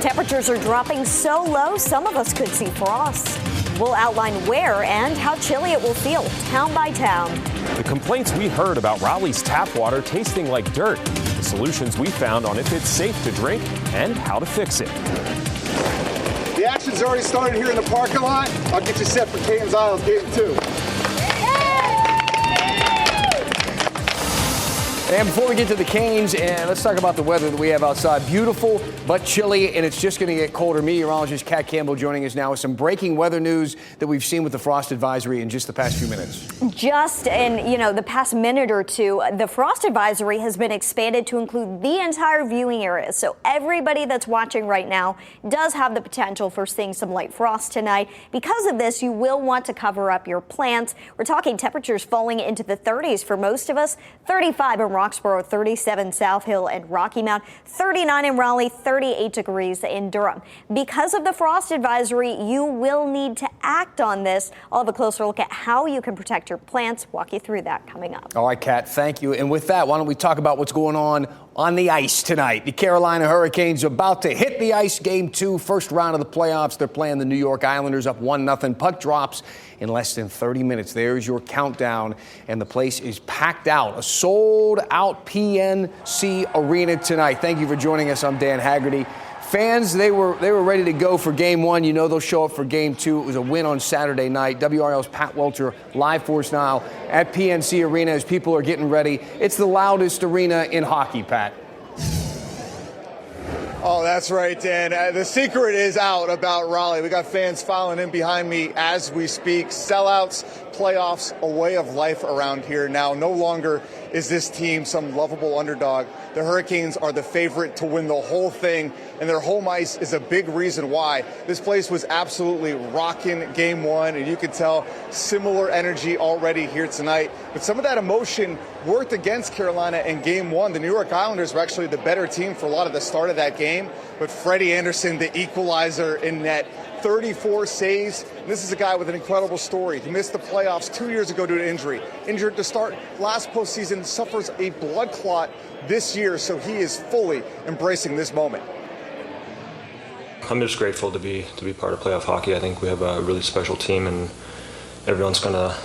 Temperatures are dropping so low, some of us could see frost. We'll outline where and how chilly it will feel, town by town. The complaints we heard about Raleigh's tap water tasting like dirt. The solutions we found on if it's safe to drink and how to fix it. The action's already started here in the parking lot. I'll get you set for Caden's Isles Game 2. And before we get to the Canes, and let's talk about the weather that we have outside. Beautiful, but chilly, and it's just going to get colder. Meteorologist Kat Campbell joining us now with some breaking weather news that we've seen with the frost advisory in just the past few minutes. Just in, the past minute or two, the frost advisory has been expanded to include the entire viewing area. So everybody that's watching right now does have the potential for seeing some light frost tonight. Because of this, you will want to cover up your plants. We're talking temperatures falling into the 30s for most of us, 35 in Roxborough, 37 South Hill and Rocky Mount, 39 in Raleigh, 38 degrees in Durham. Because of the frost advisory, you will need to act on this. I'll have a closer look at how you can protect your plants. Walk you through that coming up. All right, Kat, thank you. And with that, why don't we talk about what's going on the ice tonight? The Carolina Hurricanes are about to hit the ice. Game 2, first round of the playoffs. They're playing the New York Islanders up 1-0. Puck drops in less than 30 minutes. There's your countdown, and the place is packed out. A sold-out PNC Arena tonight. Thank you for joining us. I'm Dan Haggerty. Fans, they were ready to go for Game 1. You know they'll show up for Game 2. It was a win on Saturday night. WRAL's Pat Welcher live for us now at PNC Arena as people are getting ready. It's the loudest arena in hockey, Pat. Oh, that's right, Dan. The secret is out about Raleigh. We got fans filing in behind me as we speak. Sellouts, playoffs, a way of life around here now. No longer is this team some lovable underdog. The Hurricanes are the favorite to win the whole thing, and their home ice is a big reason why. This place was absolutely rocking Game 1, and you can tell similar energy already here tonight. But some of that emotion worked against Carolina in Game 1. The New York Islanders were actually the better team for a lot of the start of that game, but Freddie Anderson, the equalizer in net, 34 saves. And this is a guy with an incredible story. He missed the playoffs 2 years ago due to injury. Injured to start last postseason, suffers a blood clot this year, so he is fully embracing this moment. I'm just grateful to be part of playoff hockey. I think we have a really special team, and everyone's gonna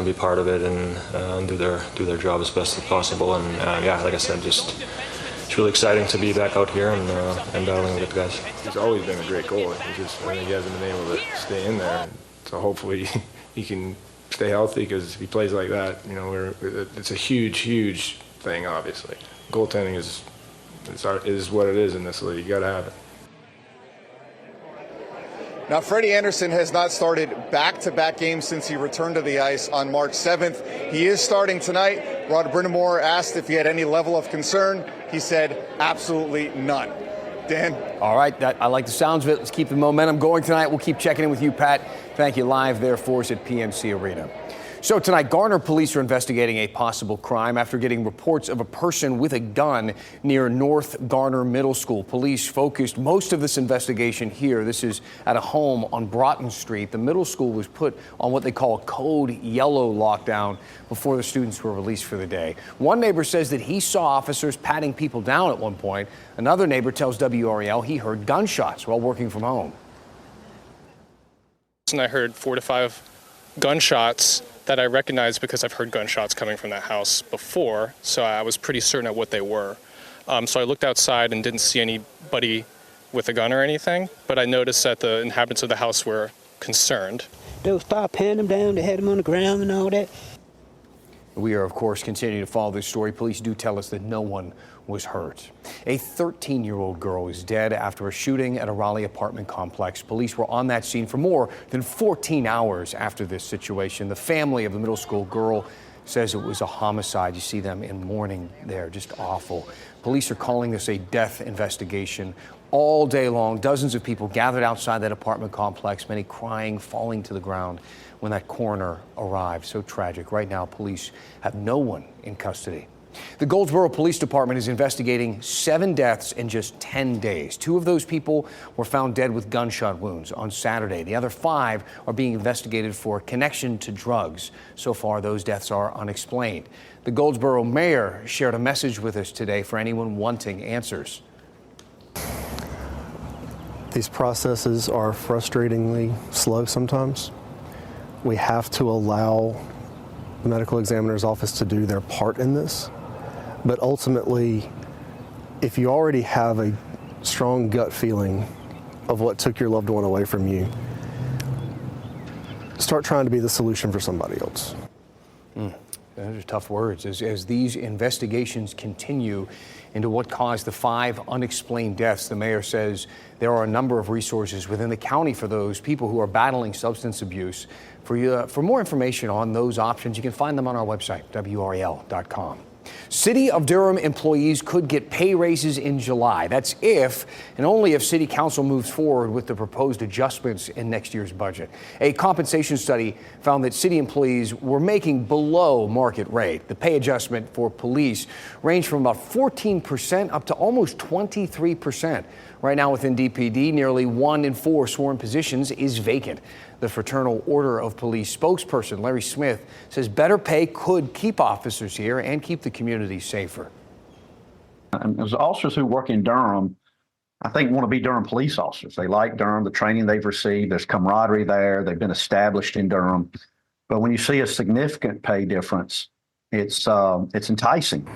be part of it and do their job as best as possible. And like I said, it's really exciting to be back out here and battling with the guys. He's always been a great goalie. I think he hasn't been able to stay in there. So hopefully he can stay healthy, because if he plays like that, it's a huge thing. Obviously, goaltending is what it is in this league. You got to have it. Now, Freddie Anderson has not started back-to-back games since he returned to the ice on March 7th. He is starting tonight. Rod Brind'Amour asked if he had any level of concern. He said absolutely none. Dan? All right, I like the sounds of it. Let's keep the momentum going tonight. We'll keep checking in with you, Pat. Thank you live there for us at PNC Arena. So tonight, Garner police are investigating a possible crime after getting reports of a person with a gun near North Garner Middle School. Police focused most of this investigation here. This is at a home on Broughton Street. The middle school was put on what they call code yellow lockdown before the students were released for the day. One neighbor says that he saw officers patting people down at one point. Another neighbor tells WRAL he heard gunshots while working from home. And I heard 4 to 5 gunshots that I recognized because I've heard gunshots coming from that house before, so I was pretty certain of what they were. So I looked outside and didn't see anybody with a gun or anything, but I noticed that the inhabitants of the house were concerned. They'll start patting them down, they had them on the ground and all that. We are, of course, continuing to follow this story. Police do tell us that no one was hurt. A 13-year-old girl is dead after a shooting at a Raleigh apartment complex. Police were on that scene for more than 14 hours after this situation. The family of the middle school girl says it was a homicide. You see them in mourning there, just awful. Police are calling this a death investigation. All day long, dozens of people gathered outside that apartment complex, many crying, falling to the ground when that coroner arrived. So tragic. Right now, police have no one in custody. The Goldsboro Police Department is investigating 7 deaths in just 10 days. 2 of those people were found dead with gunshot wounds on Saturday. The other 5 are being investigated for connection to drugs. So far, those deaths are unexplained. The Goldsboro mayor shared a message with us today for anyone wanting answers. These processes are frustratingly slow sometimes. We have to allow the medical examiner's office to do their part in this. But ultimately, if you already have a strong gut feeling of what took your loved one away from you, start trying to be the solution for somebody else. Those are tough words. As these investigations continue into what caused the 5 unexplained deaths, the mayor says there are a number of resources within the county for those people who are battling substance abuse. For more information on those options, you can find them on our website, WRAL.com. City of Durham employees could get pay raises in July. That's if and only if City Council moves forward with the proposed adjustments in next year's budget. A compensation study found that city employees were making below market rate. The pay adjustment for police ranged from about 14% up to almost 23%. Right now within DPD, nearly 1 in 4 sworn positions is vacant. The Fraternal Order of Police spokesperson Larry Smith says better pay could keep officers here and keep the community safer. And those officers who work in Durham, I think, want to be Durham police officers. They like Durham, the training they've received. There's camaraderie there. They've been established in Durham. But when you see a significant pay difference, it's enticing.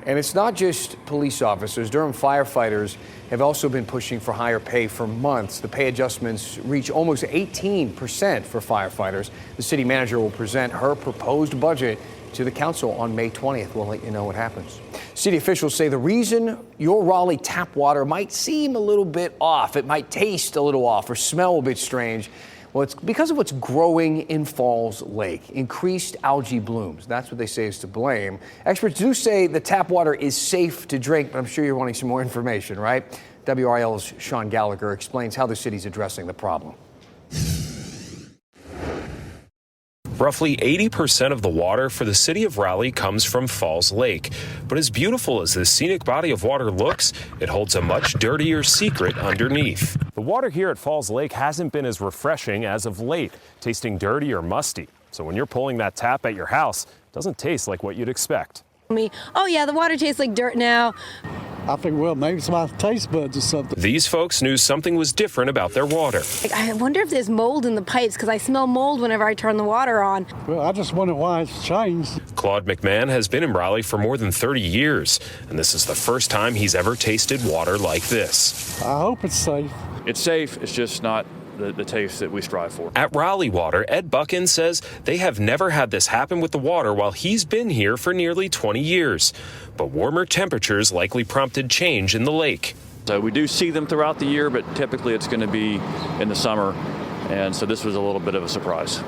And it's not just police officers. Durham firefighters have also been pushing for higher pay for months. The pay adjustments reach almost 18% for firefighters. The city manager will present her proposed budget to the council on May 20th. We'll let you know what happens. City officials say the reason your Raleigh tap water might seem a little bit off, it might taste a little off or smell a bit strange, well, it's because of what's growing in Falls Lake. Increased algae blooms. That's what they say is to blame. Experts do say the tap water is safe to drink, but I'm sure you're wanting some more information, right? WRAL's Sean Gallagher explains how the city's addressing the problem. Roughly 80% of the water for the city of Raleigh comes from Falls Lake. But as beautiful as this scenic body of water looks, it holds a much dirtier secret underneath. The water here at Falls Lake hasn't been as refreshing as of late, tasting dirty or musty. So when you're pulling that tap at your house, it doesn't taste like what you'd expect. Oh yeah, the water tastes like dirt now. I think, well, maybe it's my taste buds or something. These folks knew something was different about their water. I wonder if there's mold in the pipes, because I smell mold whenever I turn the water on. Well, I just wonder why it's changed. Claude McMahon has been in Raleigh for more than 30 years, and this is the first time he's ever tasted water like this. I hope it's safe. It's safe, it's just not the taste that we strive for. At Raleigh Water, Ed Buchan says they have never had this happen with the water while he's been here for nearly 20 years. But warmer temperatures likely prompted change in the lake. So we do see them throughout the year, but typically it's going to be in the summer. And so this was a little bit of a surprise.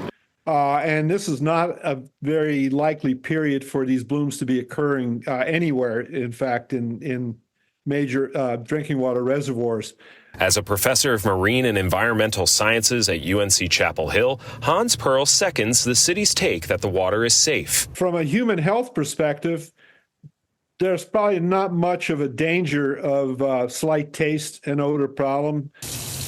And this is not a very likely period for these blooms to be occurring anywhere, in fact, in major drinking water reservoirs. As a professor of marine and environmental sciences at UNC Chapel Hill, Hans Pearl seconds the city's take that the water is safe. From a human health perspective, there's probably not much of a danger of slight taste and odor problem.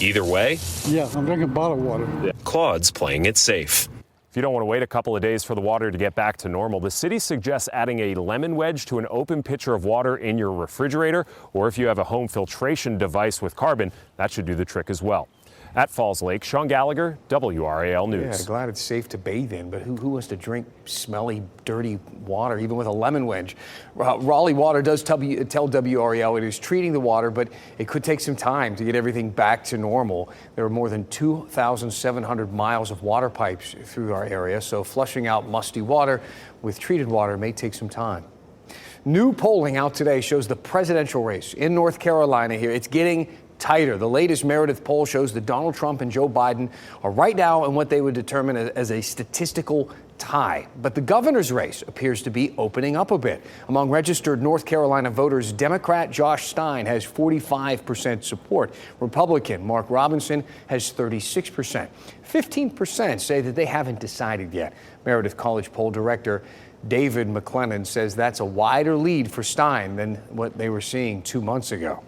Either way, yeah, I'm drinking bottled water. Claude's playing it safe. If you don't want to wait a couple of days for the water to get back to normal, the city suggests adding a lemon wedge to an open pitcher of water in your refrigerator, or if you have a home filtration device with carbon, that should do the trick as well. At Falls Lake, Sean Gallagher, WRAL News. Yeah, glad it's safe to bathe in, but who wants to drink smelly, dirty water, even with a lemon wedge? Raleigh Water does tell WRAL it is treating the water, but it could take some time to get everything back to normal. There are more than 2,700 miles of water pipes through our area, so flushing out musty water with treated water may take some time. New polling out today shows the presidential race in North Carolina here. It's getting tighter. The latest Meredith poll shows that Donald Trump and Joe Biden are right now in what they would determine as a statistical tie. But the governor's race appears to be opening up a bit. Among registered North Carolina voters, Democrat Josh Stein has 45% support. Republican Mark Robinson has 36%. 15% say that they haven't decided yet. Meredith College poll director David McLennan says that's a wider lead for Stein than what they were seeing 2 months ago.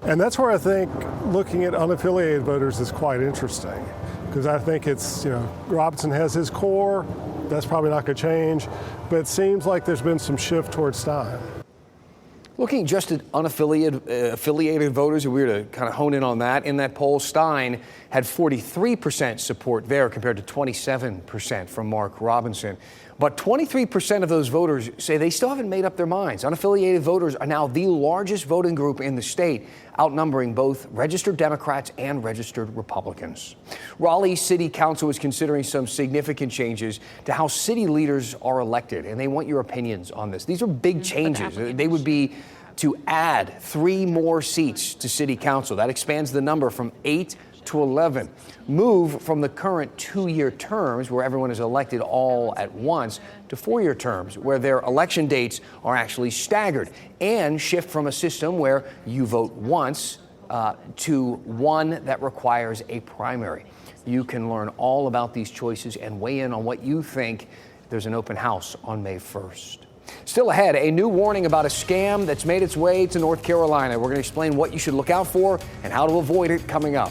And that's where I think looking at unaffiliated voters is quite interesting, because I think it's, Robinson has his core. That's probably not going to change, but it seems like there's been some shift towards Stein. Looking just at affiliated voters, if we were to kind of hone in on that, in that poll, Stein had 43% support there compared to 27% from Mark Robinson. But 23% of those voters say they still haven't made up their minds. Unaffiliated voters are now the largest voting group in the state, outnumbering both registered Democrats and registered Republicans. Raleigh City Council is considering some significant changes to how city leaders are elected, and they want your opinions on this. These are big changes. They would be to add 3 more seats to City Council. That expands the number from 8 to 11. Move from the current 2-year terms, where everyone is elected all at once, to 4-year terms, where their election dates are actually staggered. And shift from a system where you vote once to one that requires a primary. You can learn all about these choices and weigh in on what you think. There's an open house on May 1st. Still ahead, a new warning about a scam that's made its way to North Carolina. We're going to explain what you should look out for and how to avoid it coming up.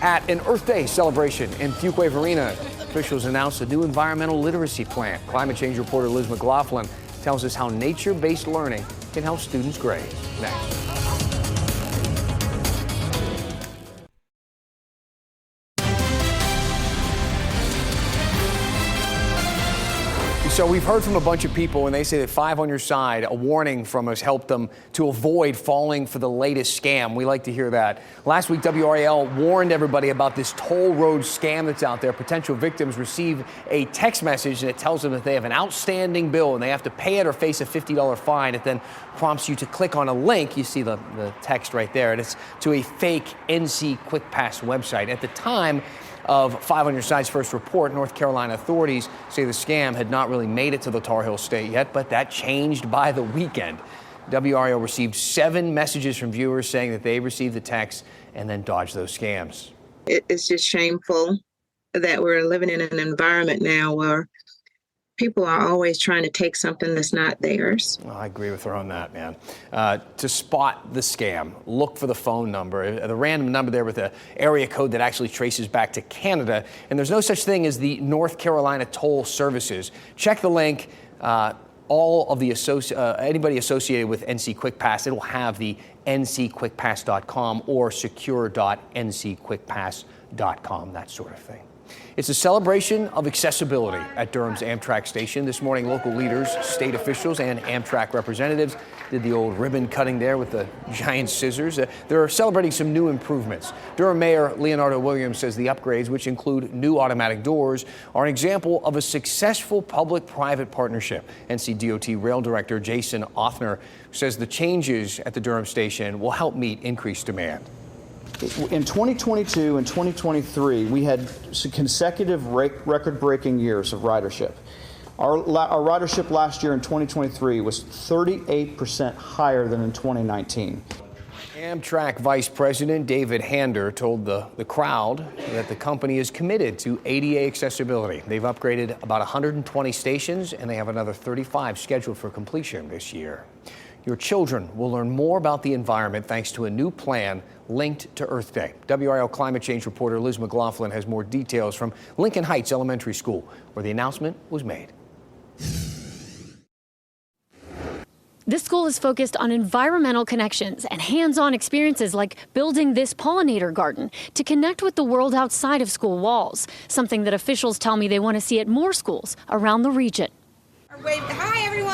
At an Earth Day celebration in Fuquay Arena, officials announced a new environmental literacy plan. Climate change reporter Liz McLaughlin tells us how nature-based learning can help students grade. Next. So we've heard from a bunch of people, and they say that 5 on your side, a warning from us helped them to avoid falling for the latest scam. We like to hear that. Last week, WRAL warned everybody about this toll road scam that's out there. Potential victims receive a text message, and it tells them that they have an outstanding bill, and they have to pay it or face a $50 fine. It then prompts you to click on a link. You see the text right there, and it's to a fake NC Quick Pass website. At the time of 5 on your side's first report, North Carolina authorities say the scam had not really made it to the Tar Heel State yet, but that changed by the weekend. WRAL received 7 messages from viewers saying that they received the text and then dodged those scams. It's just shameful that we're living in an environment now where people are always trying to take something that's not theirs. Well, I agree with her on that, man. To spot the scam, look for the phone number, the random number there with the area code that actually traces back to Canada. And there's no such thing as the North Carolina Toll Services. Check the link. All of the anybody associated with NC Quick Pass, it'll have the ncquickpass.com or secure.ncquickpass.com, that sort of thing. It's a celebration of accessibility at Durham's Amtrak station. This morning, local leaders, state officials, and Amtrak representatives did the old ribbon cutting there with the giant scissors. They're celebrating some new improvements. Durham Mayor Leonardo Williams says the upgrades, which include new automatic doors, are an example of a successful public-private partnership. NCDOT Rail Director Jason Othner says the changes at the Durham station will help meet increased demand. In 2022 and 2023, we had consecutive record-breaking years of ridership. Our ridership last year in 2023 was 38% higher than in 2019. Amtrak Vice President David Hander told the crowd that the company is committed to ADA accessibility. They've upgraded about 120 stations, and they have another 35 scheduled for completion this year. Your children will learn more about the environment thanks to a new plan linked to Earth Day. WRAL climate change reporter Liz McLaughlin has more details from Lincoln Heights Elementary School, where the announcement was made. This school is focused on environmental connections and hands-on experiences like building this pollinator garden to connect with the world outside of school walls, something that officials tell me they want to see at more schools around the region. Hi, everyone.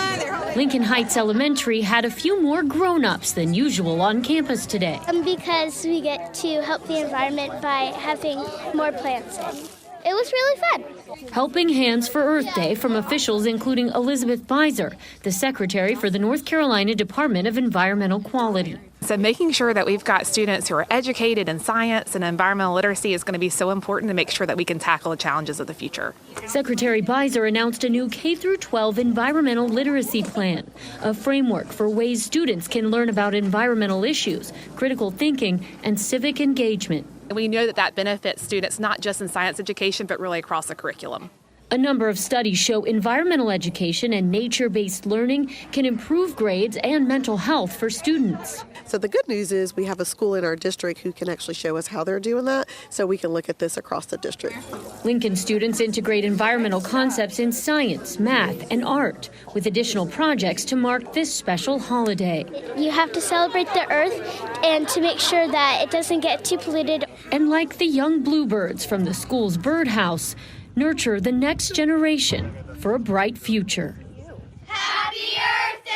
Lincoln Heights Elementary had a few more grown-ups than usual on campus today. Because we get to help the environment by having more plants in. It was really fun. Helping hands for Earth Day from officials including Elizabeth Beiser, the secretary for the North Carolina Department of Environmental Quality. So making sure that we've got students who are educated in science and environmental literacy is going to be so important to make sure that we can tackle the challenges of the future. Secretary Beiser announced a new K-12 environmental literacy plan, a framework for ways students can learn about environmental issues, critical thinking, and civic engagement. We know that benefits students not just in science education, but really across the curriculum. A number of studies show environmental education and nature-based learning can improve grades and mental health for students. So the good news is we have a school in our district who can actually show us how they're doing that, so we can look at this across the district. Lincoln students integrate environmental concepts in science, math, and art, with additional projects to mark this special holiday. You have to celebrate the earth and to make sure that it doesn't get too polluted. And like the young bluebirds from the school's birdhouse, nurture the next generation for a bright future. Happy Earth Day!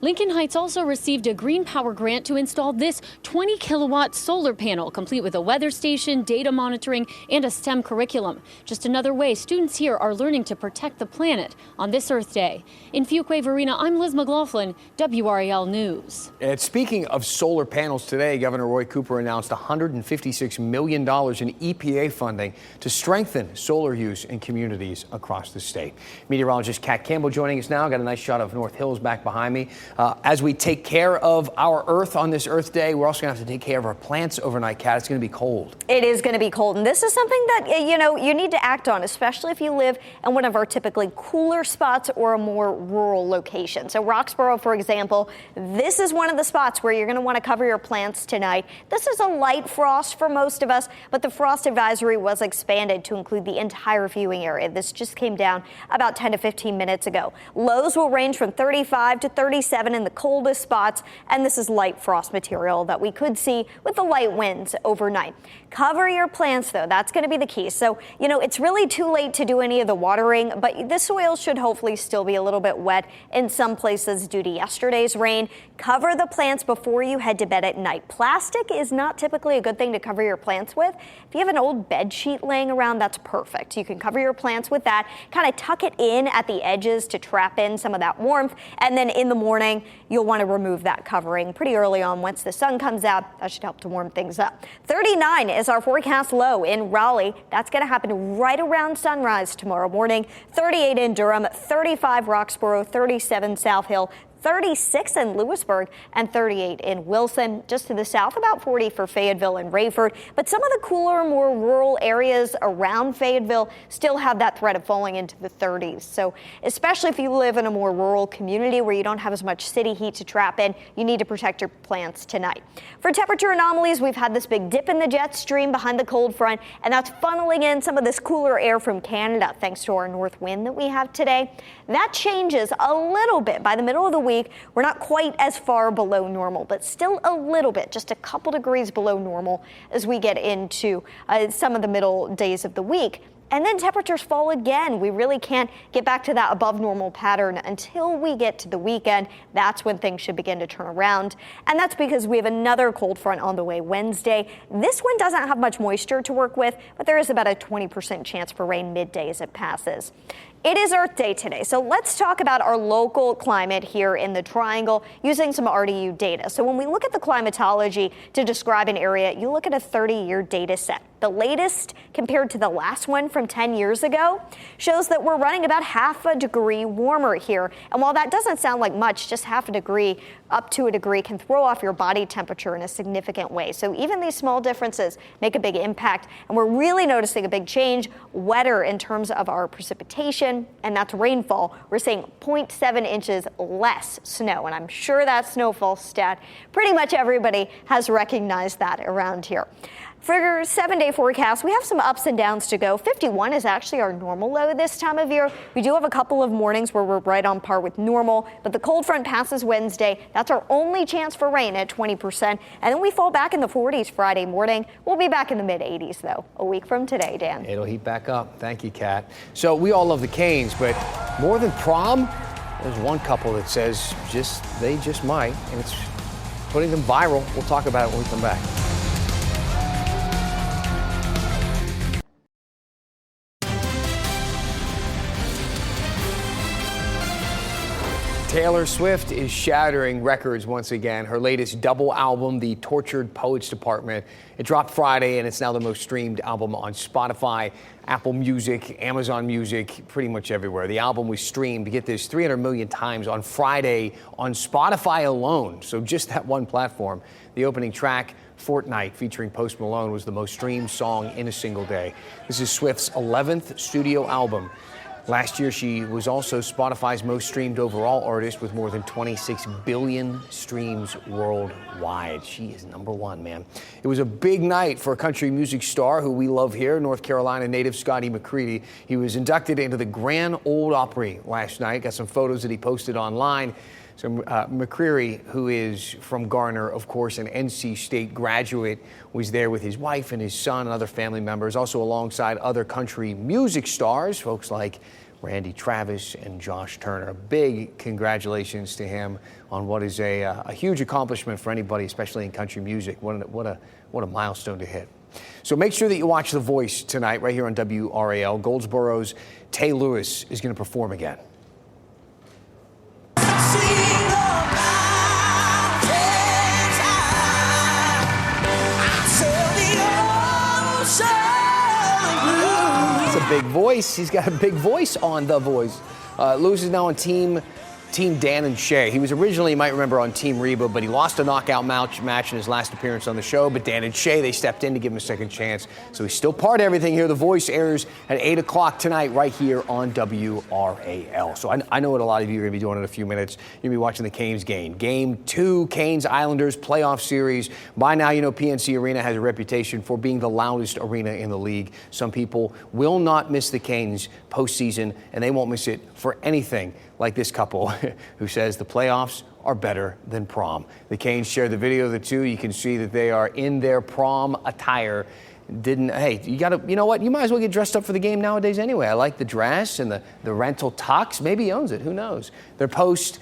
Lincoln Heights also received a Green Power grant to install this 20-kilowatt solar panel, complete with a weather station, data monitoring, and a STEM curriculum. Just another way students here are learning to protect the planet on this Earth Day. In Fuquay Varina, I'm Liz McLaughlin, WRAL News. And speaking of solar panels today, Governor Roy Cooper announced $156 million in EPA funding to strengthen solar use in communities across the state. Meteorologist Kat Campbell joining us now. Got a nice shot of North Hills back behind me. As we take care of our Earth on this Earth Day, we're also going to have to take care of our plants overnight, Kat. It's going to be cold. It is going to be cold, and this is something that, you need to act on, especially if you live in one of our typically cooler spots or a more rural location. So Roxborough, for example, this is one of the spots where you're going to want to cover your plants tonight. This is a light frost for most of us, but the frost advisory was expanded to include the entire viewing area. This just came down about 10 to 15 minutes ago. Lows will range from 35 to 37 in the coldest spots, and this is light frost material that we could see with the light winds overnight. Cover your plants, though. That's going to be the key. So, it's really too late to do any of the watering, but the soil should hopefully still be a little bit wet in some places due to yesterday's rain. Cover the plants before you head to bed at night. Plastic is not typically a good thing to cover your plants with. If you have an old bed sheet laying around, that's perfect. You can cover your plants with that, kind of tuck it in at the edges to trap in some of that warmth, and then in the morning, you'll want to remove that covering pretty early on once the sun comes out. That should help to warm things up. 39 is our forecast low in Raleigh. That's going to happen right around sunrise tomorrow morning. 38 in Durham, 35 Roxborough, 37 South Hill, 36 in Lewisburg, and 38 in Wilson. Just to the south, about 40 for Fayetteville and Rayford. But some of the cooler, more rural areas around Fayetteville still have that threat of falling into the 30s. So especially if you live in a more rural community where you don't have as much city heat to trap in, you need to protect your plants tonight. For temperature anomalies, we've had this big dip in the jet stream behind the cold front, and that's funneling in some of this cooler air from Canada thanks to our north wind that we have today. That changes a little bit by the middle of the week. We're not quite as far below normal, but still a little bit, just a couple degrees below normal as we get into some of the middle days of the week. And then temperatures fall again. We really can't get back to that above normal pattern until we get to the weekend. That's when things should begin to turn around. And that's because we have another cold front on the way Wednesday. This one doesn't have much moisture to work with, but there is about a 20% chance for rain midday as it passes. It is Earth Day today, so let's talk about our local climate here in the Triangle using some RDU data. So when we look at the climatology to describe an area, you look at a 30-year data set. The latest, compared to the last one from 10 years ago, shows that we're running about half a degree warmer here. And while that doesn't sound like much, just half a degree up to a degree can throw off your body temperature in a significant way. So even these small differences make a big impact, and we're really noticing a big change, wetter in terms of our precipitation, and that's rainfall. We're seeing 0.7 inches less snow, and I'm sure that snowfall stat, pretty much everybody has recognized that around here. For your 7-day forecast, we have some ups and downs to go. 51 is actually our normal low this time of year. We do have a couple of mornings where we're right on par with normal, but the cold front passes Wednesday. That's our only chance for rain at 20%. And then we fall back in the 40s Friday morning. We'll be back in the mid-80s, though, a week from today, Dan. It'll heat back up. Thank you, Kat. So we all love the Canes, but more than prom, there's one couple that says they just might, and it's putting them viral. We'll talk about it when we come back. Taylor Swift is shattering records once again. Her latest double album, The Tortured Poets Department, it dropped Friday, and it's now the most streamed album on Spotify, Apple Music, Amazon Music, pretty much everywhere. The album was streamed, get this, 300 million times on Friday on Spotify alone. So just that one platform. The opening track, Fortnite, featuring Post Malone, was the most streamed song in a single day. This is Swift's 11th studio album. Last year, she was also Spotify's most streamed overall artist with more than 26 billion streams worldwide. She is number one, man. It was a big night for a country music star who we love here, North Carolina native Scotty McCready. He was inducted into the Grand Ole Opry last night. Got some photos that he posted online. So McCreary, who is from Garner, of course, an NC State graduate, was there with his wife and his son and other family members, also alongside other country music stars, folks like Randy Travis and Josh Turner. Big congratulations to him on what is a huge accomplishment for anybody, especially in country music. What a milestone to hit. So make sure that you watch The Voice tonight right here on WRAL. Goldsboro's Tay Lewis is going to perform again. That's a big voice. He's got a big voice on The Voice. Lewis is now on Team Dan and Shay. He was originally, you might remember, on Team Reba, but he lost a knockout match in his last appearance on the show. But Dan and Shay, they stepped in to give him a second chance. So he's still part of everything here. The Voice airs at 8 o'clock tonight right here on WRAL. So I know what a lot of you are going to be doing in a few minutes. You're going to be watching the Canes game. Game 2, Canes-Islanders playoff series. By now, you know PNC Arena has a reputation for being the loudest arena in the league. Some people will not miss the Canes postseason, and they won't miss it for anything like this couple who says the playoffs are better than prom. The Canes shared the video of the two. You can see that they are in their prom attire. Hey, you know what? You might as well get dressed up for the game nowadays anyway. I like the dress and the rental tux. Maybe he owns it. Who knows? Their post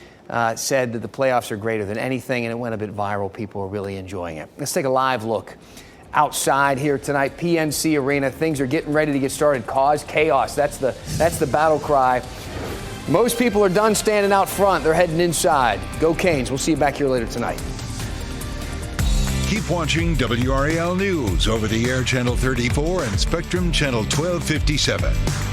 said that the playoffs are greater than anything, and it went a bit viral. People are really enjoying it. Let's take a live look outside here tonight. PNC Arena. Things are getting ready to get started. Cause chaos. That's the battle cry. Most people are done standing out front. They're heading inside. Go Canes. We'll see you back here later tonight. Keep watching WRAL News over the air Channel 34 and Spectrum Channel 1257.